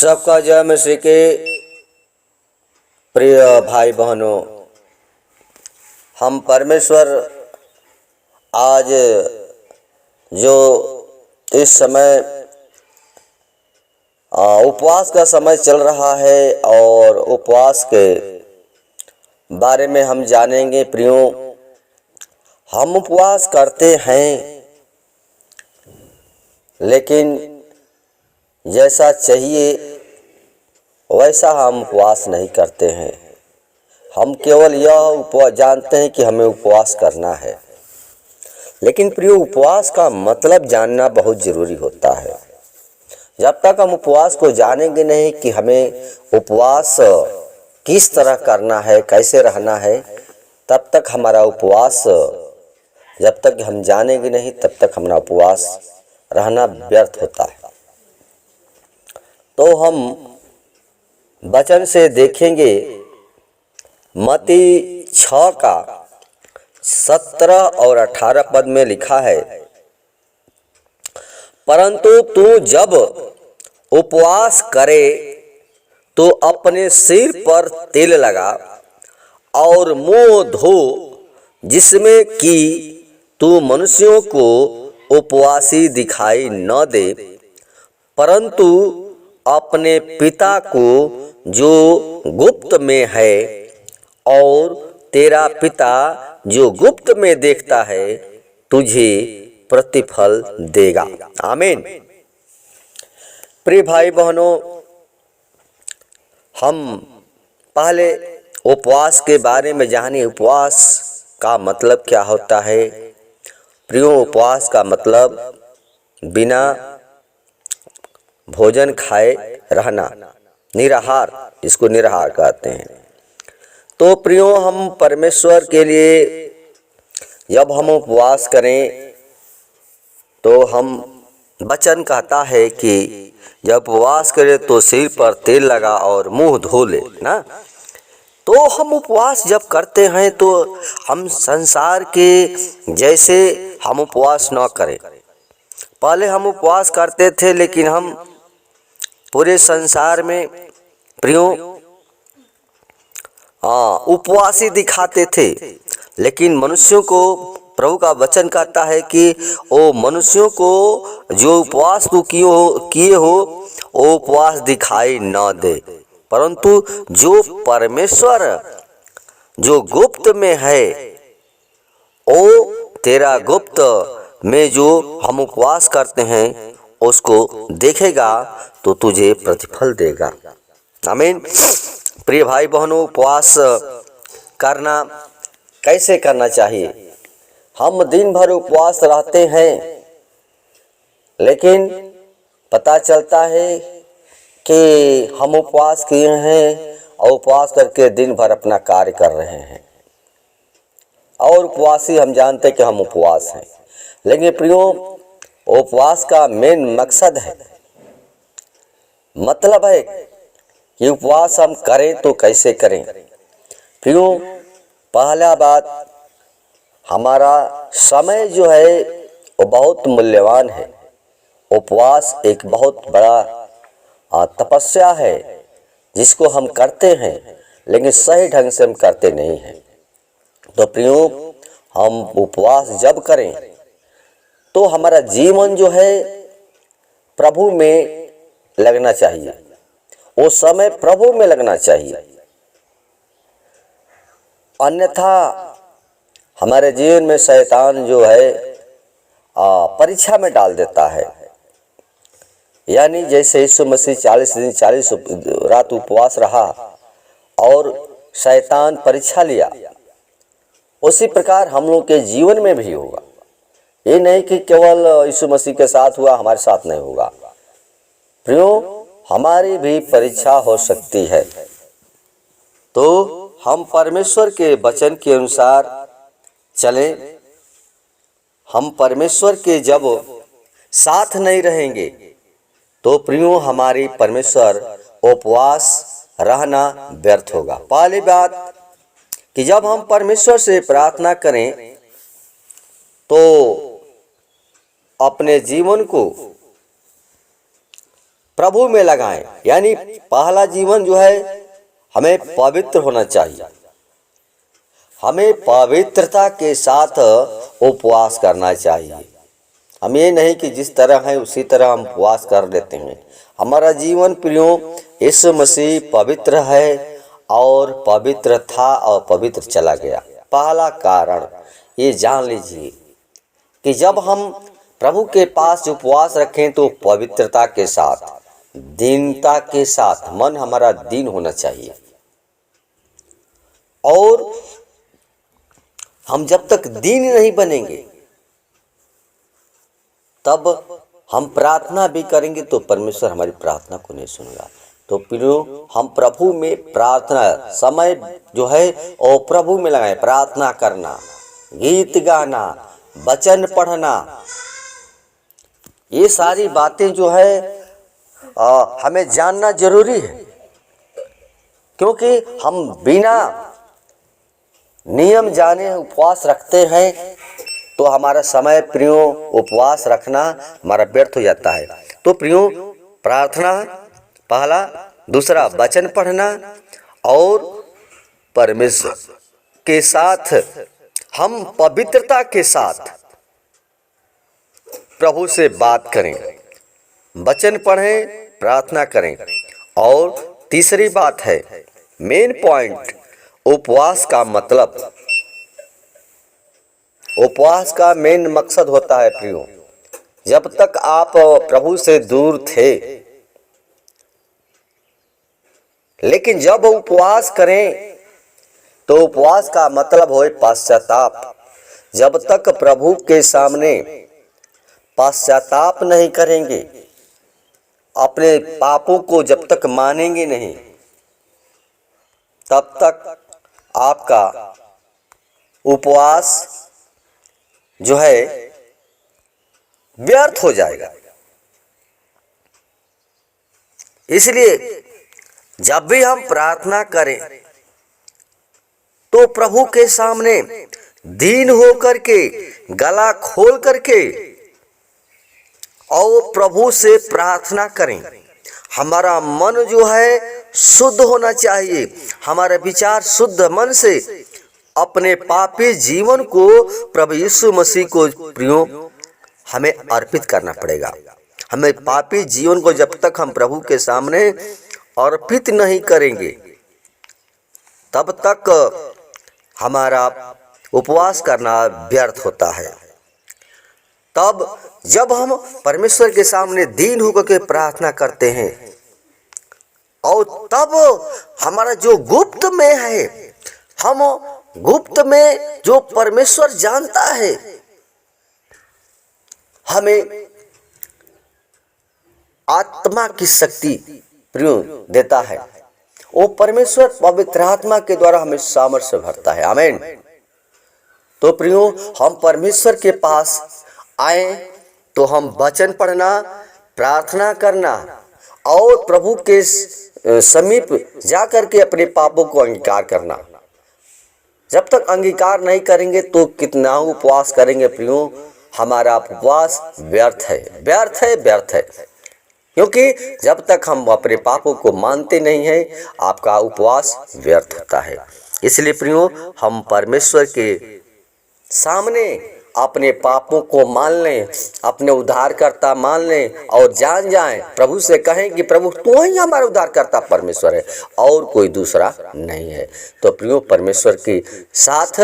सबका जय मसीह के प्रिय भाई बहनों, हम परमेश्वर आज जो इस समय उपवास का समय चल रहा है और उपवास के बारे में हम जानेंगे। प्रियो, हम उपवास करते हैं लेकिन जैसा चाहिए वैसा हम उपवास नहीं करते हैं। हम केवल यह जानते हैं कि हमें उपवास करना है, लेकिन प्रियो उपवास का मतलब जानना बहुत ज़रूरी होता है। जब तक हम उपवास को जानेंगे नहीं कि हमें उपवास किस तरह करना है, कैसे रहना है, तब तक हमारा उपवास, जब तक हम जानेंगे नहीं तब तक हमारा उपवास रहना व्यर्थ होता है। तो हम वचन से देखेंगे, मत्ती 6 का 17 और 18 पद में लिखा है, परंतु तू जब उपवास करे तो अपने सिर पर तेल लगा और मुंह धो, जिसमें कि तू मनुष्यों को उपवासी दिखाई न दे, परंतु अपने पिता को जो गुप्त में है, और तेरा पिता जो गुप्त में देखता है तुझे प्रतिफल देगा। आमीन। प्रिय भाई बहनों, हम पहले उपवास के बारे में जाने। उपवास का मतलब क्या होता है? प्रियो, उपवास का मतलब बिना भोजन खाए रहना, निराहार, जिसको निराहार कहते हैं। तो प्रियो, हम परमेश्वर के लिए जब हम उपवास करें तो हम वचन कहता है कि जब उपवास करें तो सिर पर तेल लगा और मुंह धो ले ना। तो हम उपवास जब करते हैं तो हम संसार के जैसे हम उपवास न करें। पहले हम उपवास करते थे, लेकिन हम पूरे संसार में प्रियो उपवासी दिखाते थे, लेकिन मनुष्यों को प्रभु का वचन कहता है कि ओ मनुष्यों को जो उपवास तू किए हो वो उपवास दिखाई न दे, परंतु जो परमेश्वर जो गुप्त में है, ओ तेरा गुप्त में जो हम उपवास करते हैं उसको देखेगा तो तुझे प्रतिफल देगा। आमीन। प्रिय भाई बहनों, उपवास करना कैसे करना चाहिए? हम दिन भर उपवास रहते हैं, लेकिन पता चलता है कि हम उपवास किए हैं और उपवास करके दिन भर अपना कार्य कर रहे हैं, और उपवासी हम जानते हैं कि हम उपवास हैं। लेकिन प्रियो, उपवास का मेन मकसद है, मतलब है कि उपवास हम करें तो कैसे करें। प्रियो, पहला बात, हमारा समय जो है वो बहुत मूल्यवान है। उपवास एक बहुत बड़ा तपस्या है जिसको हम करते हैं, लेकिन सही ढंग से हम करते नहीं हैं। तो प्रियो, हम उपवास जब करें तो हमारा जीवन जो है प्रभु में लगना चाहिए, वो समय प्रभु में लगना चाहिए, अन्यथा हमारे जीवन में शैतान जो है परीक्षा में डाल देता है। यानी जैसे यीशु मसीह 40 दिन 40 रात उपवास रहा और शैतान परीक्षा लिया, उसी प्रकार हम लोग के जीवन में भी होगा। ये नहीं कि केवल यीशु मसीह के साथ हुआ, हमारे साथ नहीं होगा। प्रियो, हमारी भी परीक्षा हो सकती है। तो हम परमेश्वर के वचन के अनुसार चलें। हम परमेश्वर के जब साथ नहीं रहेंगे तो प्रियो हमारी परमेश्वर उपवास रहना व्यर्थ होगा। पहली बात कि जब हम परमेश्वर से प्रार्थना करें तो अपने जीवन को प्रभु में लगाएं। यानी पहला जीवन जो है हमें पवित्र होना चाहिए। हमें पवित्रता के साथ उपवास करना चाहिए। हम ये नहीं कि जिस तरह है उसी तरह हम उपवास कर लेते हैं। हमारा जीवन प्रियो यीशु मसीह पवित्र है और पवित्र था और पवित्र चला गया। पहला कारण ये जान लीजिए कि जब हम प्रभु के पास उपवास रखें तो पवित्रता के साथ, दीनता के साथ, मन हमारा दीन होना चाहिए। और हम जब तक दीन नहीं बनेंगे तब हम प्रार्थना भी करेंगे तो परमेश्वर हमारी प्रार्थना को नहीं सुनेगा। तो प्रियो हम प्रभु में प्रार्थना समय जो है और प्रभु में लगाए। प्रार्थना करना, गीत गाना, वचन पढ़ना, ये सारी बातें जो है हमें जानना जरूरी है। क्योंकि हम बिना नियम जाने उपवास रखते हैं तो हमारा समय प्रियो उपवास रखना हमारा व्यर्थ हो जाता है। तो प्रियो प्रार्थना पहला, दूसरा वचन पढ़ना और परमेश्वर के साथ हम पवित्रता के साथ प्रभु से बात करें, वचन पढ़ें, प्रार्थना करें। और तीसरी बात है मेन पॉइंट, उपवास का मतलब, उपवास का मेन मकसद होता है प्रियो, जब तक आप प्रभु से दूर थे, लेकिन जब उपवास करें तो उपवास का मतलब हो पश्चाताप। जब तक प्रभु के सामने पश्चाताप नहीं करेंगे, अपने पापों को जब तक मानेंगे नहीं, तब तक आपका उपवास जो है व्यर्थ हो जाएगा। इसलिए जब भी हम प्रार्थना करें तो प्रभु के सामने दीन हो करके, गला खोल करके और प्रभु से प्रार्थना करें। हमारा मन जो है शुद्ध होना चाहिए। हमारे विचार शुद्ध मन से अपने पापी जीवन को प्रभु यीशु मसीह को प्रियो हमें अर्पित करना पड़ेगा। हमें पापी जीवन को जब तक हम प्रभु के सामने अर्पित नहीं करेंगे तब तक हमारा उपवास करना व्यर्थ होता है। तब जब हम परमेश्वर के सामने दीन होकर के प्रार्थना करते हैं और तब हमारा जो गुप्त में है, हम गुप्त में जो परमेश्वर जानता है, हमें आत्मा की शक्ति प्रियो देता है। वो परमेश्वर पवित्र आत्मा के द्वारा हमें सामर्थ्य भरता है। आमीन। तो प्रियो हम परमेश्वर के पास आए तो हम वचन पढ़ना, प्रार्थना करना और प्रभु के समीप जाकर के अपने पापों को अंगीकार करना। जब तक अंगीकार नहीं करेंगे तो कितना उपवास करेंगे प्रियो, हमारा उपवास व्यर्थ है, व्यर्थ है, व्यर्थ है। क्योंकि जब तक हम अपने पापों को मानते नहीं हैं, आपका उपवास व्यर्थ होता है। इसलिए प्रियो हम परमेश्वर के सामने अपने पापों को मान लें, अपने उद्धारकर्ता मान लें और जान जाएं, प्रभु से कहें कि प्रभु तू ही हमारा उद्धारकर्ता परमेश्वर है और कोई दूसरा नहीं है। तो प्रियो परमेश्वर के साथ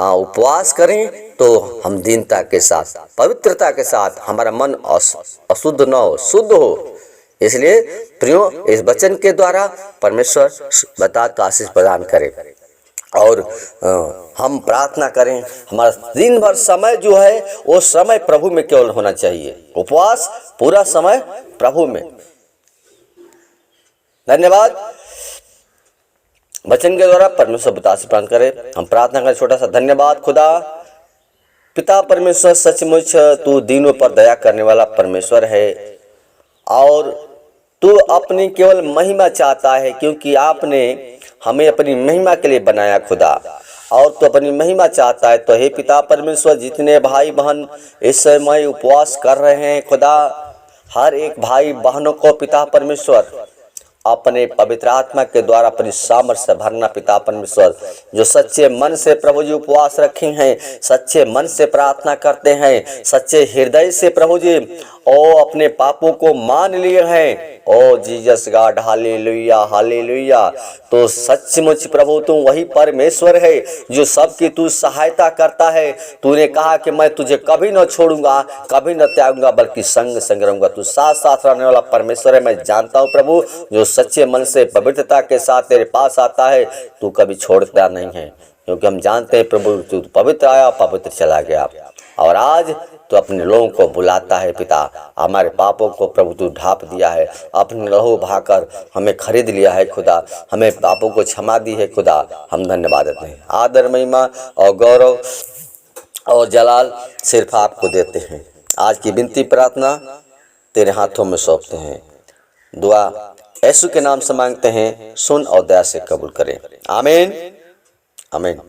उपवास करें तो हम दीनता के साथ, पवित्रता के साथ, हमारा मन अशुद्ध न हो, शुद्ध हो। इसलिए प्रियो इस वचन के द्वारा परमेश्वर बता का आशीष प्रदान करे और हम प्रार्थना करें। हमारा दिन भर समय जो है वो समय प्रभु में केवल होना चाहिए। उपवास पूरा समय प्रभु में। धन्यवाद। वचन के द्वारा परमेश्वर बता आशीष प्रदान करे। हम प्रार्थना करें छोटा सा। धन्यवाद खुदा पिता परमेश्वर, सचमुच तू दीनों पर दया करने वाला परमेश्वर है और तू अपनी केवल महिमा चाहता है, क्योंकि आपने हमें अपनी महिमा के लिए बनाया खुदा, और तो अपनी महिमा चाहता है। तो हे पिता परमेश्वर, जितने भाई बहन इस समय उपवास कर रहे हैं खुदा, हर एक भाई बहनों को पिता परमेश्वर अपने पवित्र आत्मा के द्वारा अपनी सामर्थ्य से भरना। पिता परमेश्वर, जो सच्चे मन से प्रभु जी उपवास रखे हैं, सच्चे मन से प्रार्थना करते हैं, सच्चे हृदय से प्रभु जी अपने पापों को मान लिए हैं, ओ जीसस गॉड, हालेलुया हालेलुया। तो सचमुच प्रभु तू वही परमेश्वर है जो सबकी तू सहायता करता है। तूने कहा कि मैं तुझे कभी न छोड़ूंगा, कभी न त्यागूंगा, बल्कि संग संग रहूंगा। तू साथ साथ रहने वाला परमेश्वर है। मैं जानता हूँ प्रभु, जो सच्चे मन से पवित्रता के साथ तेरे पास आता है, तू कभी छोड़ता नहीं है, क्योंकि हम जानते हैं प्रभु तू पवित्र आया, पवित्र चला गया। और आज तो अपने लोगों को बुलाता है। पिता, हमारे पापों को प्रभु तू ढाप दिया है, अपने लहू बहाकर हमें खरीद लिया है खुदा, हमें पापों को क्षमा दी है खुदा। हम धन्यवाद देते हैं। आदर, महिमा और गौरव और जलाल सिर्फ आपको देते हैं। आज की विनती प्रार्थना तेरे हाथों में सौंपते हैं। दुआ यीशु के नाम से मांगते हैं, सुन और दया से कबूल करें। आमीन आमीन।